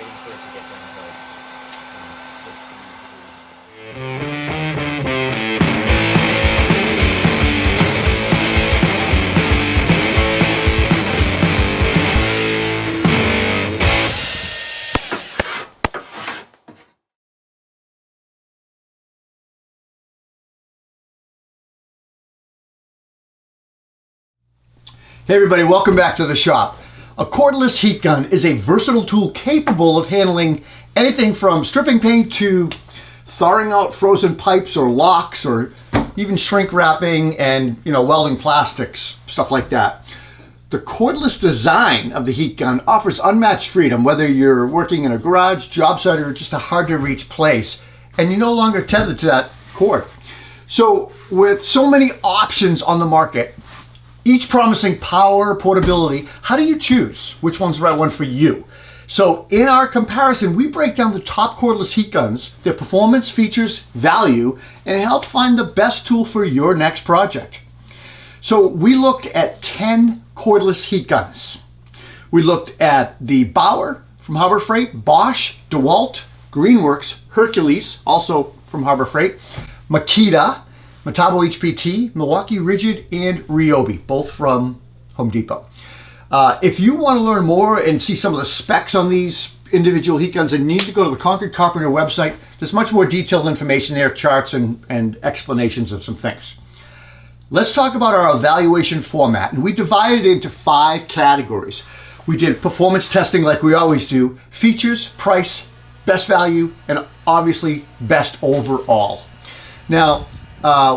waiting for it to get down to like 60 Hey everybody, welcome back to the shop. A cordless heat gun is a versatile tool capable of handling anything from stripping paint to thawing out frozen pipes or locks, or even shrink wrapping and welding plastics, stuff like that. The cordless design of the heat gun offers unmatched freedom, whether you're working in a garage, job site, or just a hard to reach place, and you're no longer tethered to that cord. So with so many options on the market, each promising power, portability, how do you choose which one's the right one for you? So in our comparison, we break down the top cordless heat guns, their performance, features, value, and help find the best tool for your next project. So we looked at 10 cordless heat guns. We looked at the Bauer from Harbor Freight, Bosch, DEWALT, Greenworks, Hercules, also from Harbor Freight, Makita, Metabo HPT, Milwaukee, Ridgid, and RYOBI, both from Home Depot. If you want to learn more and see some of the specs on these individual heat guns, then you need to go to the Concord Carpenter website. There's much more detailed information there, charts and explanations of some things. Let's talk about our evaluation format, and we divided it into 5 categories. We did performance testing like we always do, features, price, best value, and obviously best overall. Now,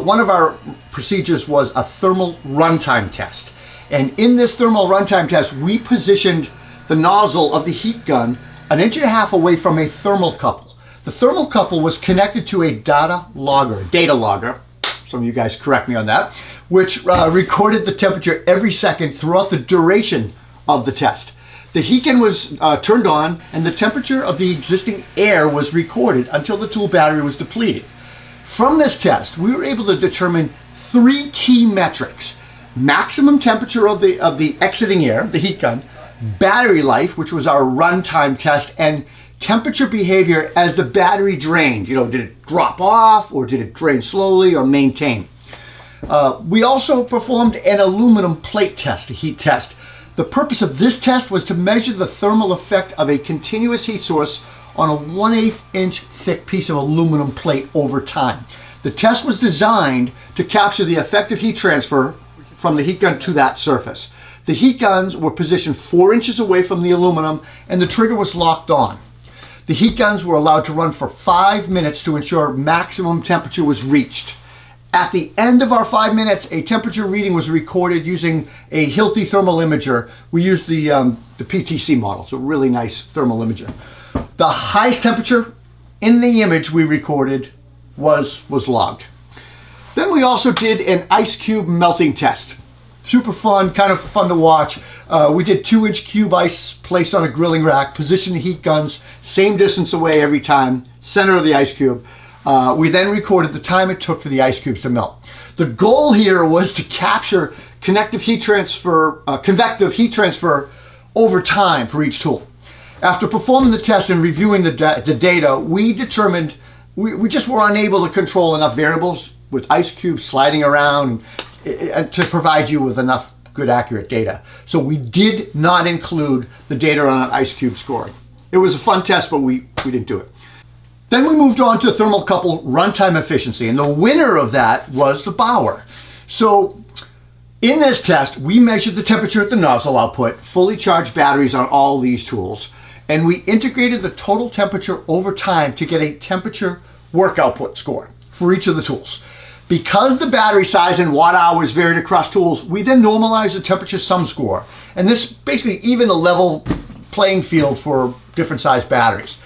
one of our procedures was a thermal runtime test. And in this thermal runtime test, we positioned the nozzle of the heat gun 1.5 inches away from a thermocouple. The thermocouple was connected to a data logger, some of you guys correct me on that, which recorded the temperature every second throughout the duration of the test. The heat gun was turned on, and the temperature of the existing air was recorded until the tool battery was depleted. From this test, we were able to determine 3 key metrics: maximum temperature of the exiting air, the heat gun, battery life, which was our runtime test, and temperature behavior as the battery drained. Did it drop off, or did it drain slowly, or maintain? We also performed an aluminum plate test, a heat test. The purpose of this test was to measure the thermal effect of a continuous heat source on a 1/8 inch thick piece of aluminum plate over time. The test was designed to capture the effective heat transfer from the heat gun to that surface. The heat guns were positioned 4 inches away from the aluminum, and the trigger was locked on. The heat guns were allowed to run for 5 minutes to ensure maximum temperature was reached. At the end of our 5 minutes, a temperature reading was recorded using a Hilti thermal imager. We used the PTC model, so really nice thermal imager. The highest temperature in the image we recorded was logged. Then we also did an ice cube melting test. Super fun, kind of fun to watch. We did 2-inch cube ice placed on a grilling rack, positioned the heat guns same distance away every time, center of the ice cube. We then recorded the time it took for the ice cubes to melt. The goal here was to capture convective heat transfer over time for each tool. After performing the test and reviewing the data, we determined we just were unable to control enough variables with ice cubes sliding around and to provide you with enough good, accurate data. So we did not include the data on ice cube scoring. It was a fun test, but we didn't do it. Then we moved on to thermocouple runtime efficiency, and the winner of that was the Bauer. So in this test, we measured the temperature at the nozzle output, fully charged batteries on all these tools, and we integrated the total temperature over time to get a temperature work output score for each of the tools. Because the battery size and watt hours varied across tools, we then normalized the temperature sum score, and this basically evened a level playing field for different size batteries.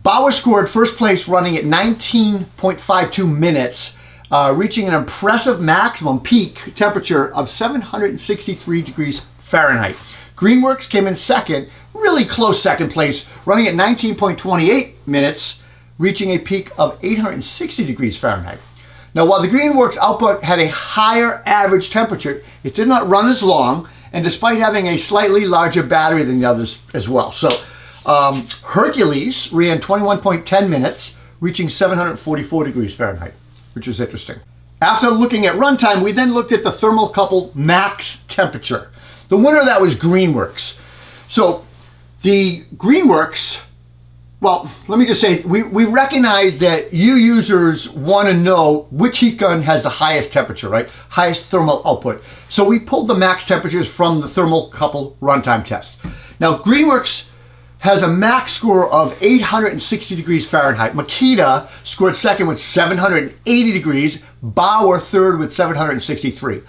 Bauer scored first place running at 19.52 minutes, reaching an impressive maximum peak temperature of 763 degrees Fahrenheit. Greenworks came in second, really close second place, running at 19.28 minutes, reaching a peak of 860 degrees Fahrenheit. Now, while the Greenworks output had a higher average temperature, it did not run as long, and despite having a slightly larger battery than the others as well. So Hercules ran 21.10 minutes, reaching 744 degrees Fahrenheit, which is interesting. After looking at runtime, we then looked at the thermocouple max temperature. The winner of that was Greenworks. So the Greenworks, well, let me just say, we recognize that you users want to know which heat gun has the highest temperature, right? Highest thermal output. So we pulled the max temperatures from the thermocouple runtime test. Now, Greenworks has a max score of 860 degrees Fahrenheit. Makita scored second with 780 degrees. Bauer third with 763.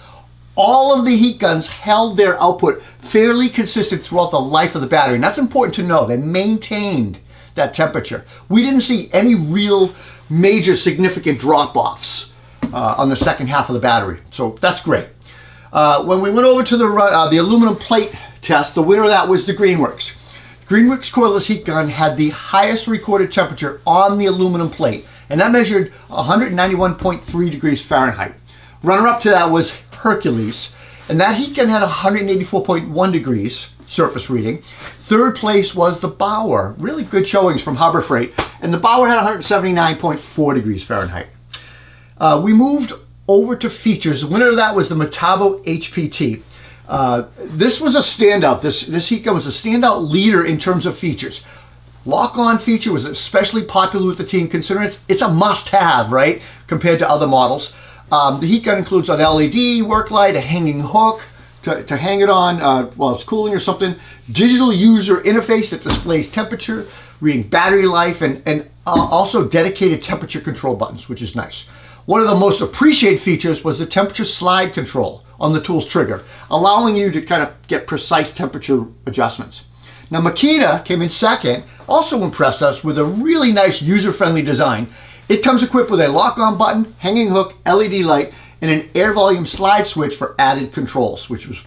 All of the heat guns held their output fairly consistent throughout the life of the battery. And that's important to know. They maintained that temperature. We didn't see any real major significant drop-offs on the second half of the battery. So that's great. When we went over to the aluminum plate test, the winner of that was the Greenworks. Greenworks cordless heat gun had the highest recorded temperature on the aluminum plate, and that measured 191.3 degrees Fahrenheit. Runner-up to that was Hercules, and that heat gun had 184.1 degrees surface reading. Third place was the Bauer. Really good showings from Harbor Freight, and the Bauer had 179.4 degrees Fahrenheit. We moved over to features. The winner of that was the Metabo HPT. This was a standout. This heat gun was a standout leader in terms of features. Lock-on feature was especially popular with the team, considering it's a must-have, right, compared to other models. The heat gun includes an LED work light, a hanging hook to hang it on while it's cooling or something, digital user interface that displays temperature, reading battery life, and also dedicated temperature control buttons, which is nice. One of the most appreciated features was the temperature slide control on the tool's trigger, allowing you to kind of get precise temperature adjustments. Now, Makita came in second, also impressed us with a really nice user-friendly design. It comes equipped with a lock-on button, hanging hook, LED light, and an air volume slide switch for added controls, which was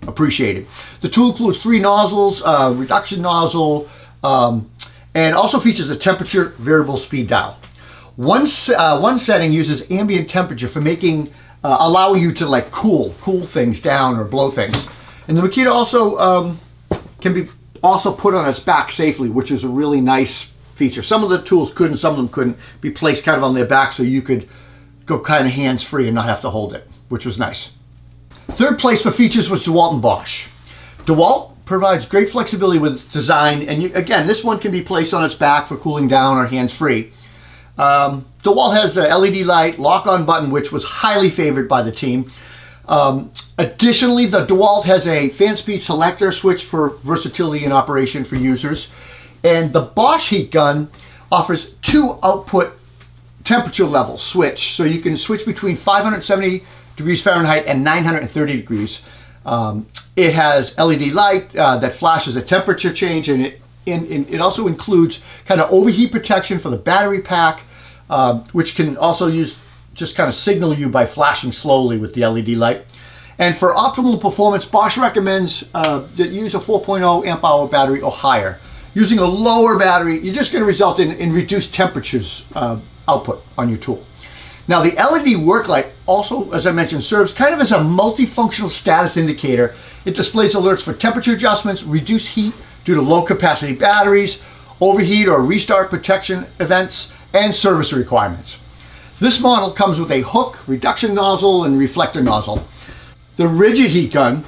appreciated. The tool includes 3 nozzles, reduction nozzle, and also features a temperature variable speed dial. One setting uses ambient temperature for making, allowing you to like cool things down or blow things. And the Makita also can be put on its back safely, which is a really nice feature. Some of the tools could and some of them couldn't be placed kind of on their back, so you could go kind of hands-free and not have to hold it, which was nice. Third place for features was DEWALT and Bosch. DEWALT provides great flexibility with design, and again, this one can be placed on its back for cooling down or hands-free. DEWALT has the LED light, lock-on button, which was highly favored by the team. Additionally, the DEWALT has a fan speed selector switch for versatility in operation for users. And the Bosch heat gun offers 2 output temperature levels switch. So you can switch between 570 degrees Fahrenheit and 930 degrees. It has LED light that flashes a temperature change, and it also includes kind of overheat protection for the battery pack, which can also just kind of signal you by flashing slowly with the LED light. And for optimal performance, Bosch recommends that you use a 4.0 amp hour battery or higher. Using a lower battery, you're just going to result in reduced temperatures output on your tool. Now, the LED work light also, as I mentioned, serves kind of as a multifunctional status indicator. It displays alerts for temperature adjustments, reduced heat due to low capacity batteries, overheat or restart protection events, and service requirements. This model comes with a hook, reduction nozzle, and reflector nozzle. The Ridgid heat gun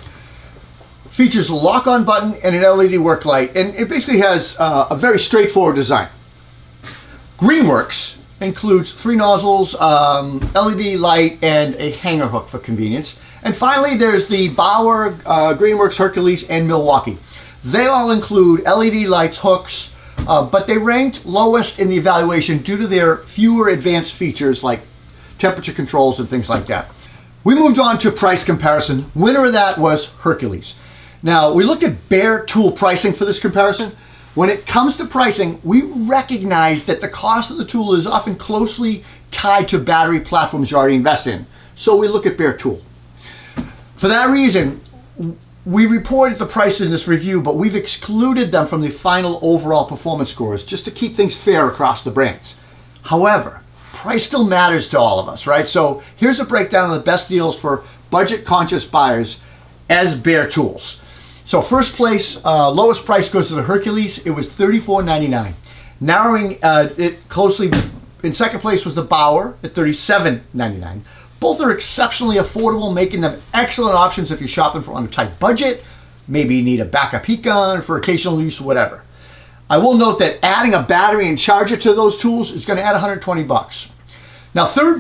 features a lock-on button and an LED work light, and it basically has a very straightforward design. Greenworks includes 3 nozzles, LED light, and a hanger hook for convenience. And finally, there's the Bauer, Greenworks, Hercules, and Milwaukee. They all include LED lights, hooks, but they ranked lowest in the evaluation due to their fewer advanced features like temperature controls and things like that. We moved on to price comparison. Winner of that was Hercules. Now, we looked at bare tool pricing for this comparison. When it comes to pricing, we recognize that the cost of the tool is often closely tied to battery platforms you already invest in. So we look at bare tool. For that reason, we reported the price in this review, but we've excluded them from the final overall performance scores just to keep things fair across the brands. However, price still matters to all of us, right? So here's a breakdown of the best deals for budget-conscious buyers as bare tools. So first place, lowest price goes to the Hercules. It was $34.99. Narrowing it closely, in second place was the Bauer at $37.99. Both are exceptionally affordable, making them excellent options if you're shopping on a tight budget. Maybe you need a backup heat gun for occasional use or whatever. I will note that adding a battery and charger to those tools is going to add 120 bucks. Now third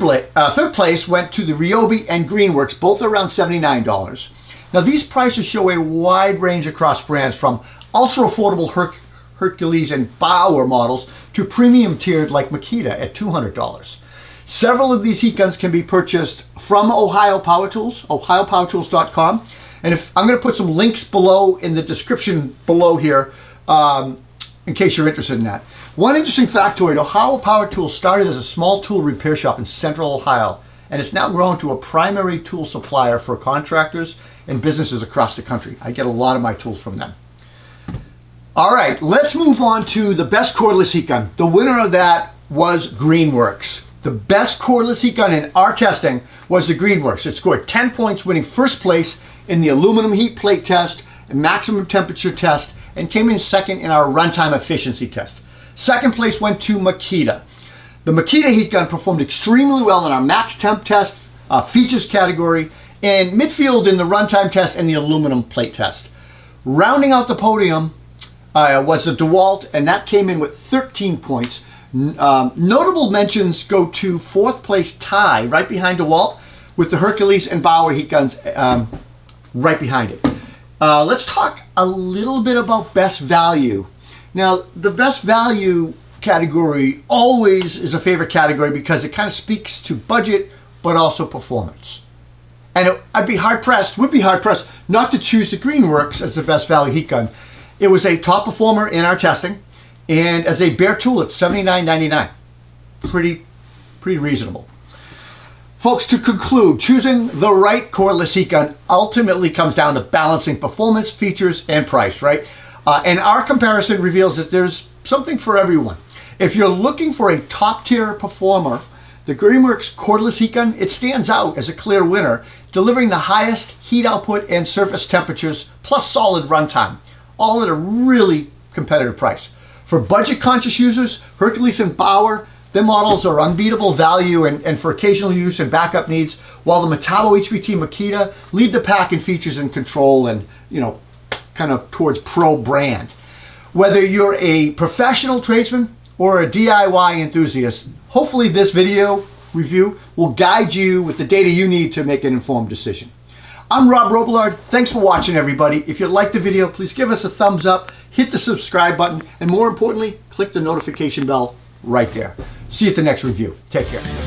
place went to the RYOBI and Greenworks, both around $79. Now these prices show a wide range across brands, from ultra affordable Hercules and Bauer models to premium tiered like Makita at $200. Several of these heat guns can be purchased from Ohio Power Tools, ohiopowertools.com. And if I'm going to put some links below in the description below here, in case you're interested in that. One interesting factoid: Ohio Power Tools started as a small tool repair shop in central Ohio, and it's now grown to a primary tool supplier for contractors and businesses across the country. I get a lot of my tools from them. All right, let's move on to the best cordless heat gun. The winner of that was Greenworks. The best cordless heat gun in our testing was the Greenworks. It scored 10 points, winning first place in the aluminum heat plate test, maximum temperature test, and came in second in our runtime efficiency test. Second place went to Makita. The Makita heat gun performed extremely well in our max temp test, features category, and midfield in the runtime test and the aluminum plate test. Rounding out the podium was the DEWALT, and that came in with 13 points. Notable mentions go to fourth place tie, right behind DEWALT, with the Hercules and Bauer heat guns right behind it. Let's talk a little bit about best value. Now, the best value category always is a favorite category because it kind of speaks to budget, but also performance. And would be hard pressed not to choose the Greenworks as the best value heat gun. It was a top performer in our testing, and as a bare tool, it's $79.99. Pretty reasonable. Folks, to conclude, choosing the right cordless heat gun ultimately comes down to balancing performance, features, and price, right? And our comparison reveals that there's something for everyone. If you're looking for a top-tier performer, the Greenworks cordless heat gun, it stands out as a clear winner, delivering the highest heat output and surface temperatures, plus solid runtime, all at a really competitive price. For budget-conscious users, Hercules and Bauer, their models are unbeatable value and for occasional use and backup needs, while the Metabo HPT Makita lead the pack in features and control and, kind of towards pro brand. Whether you're a professional tradesman or a DIY enthusiast, hopefully this video review will guide you with the data you need to make an informed decision. I'm Rob Robillard. Thanks for watching, everybody. If you liked the video, please give us a thumbs up, hit the subscribe button, and more importantly, click the notification bell right there. See you at the next review. Take care.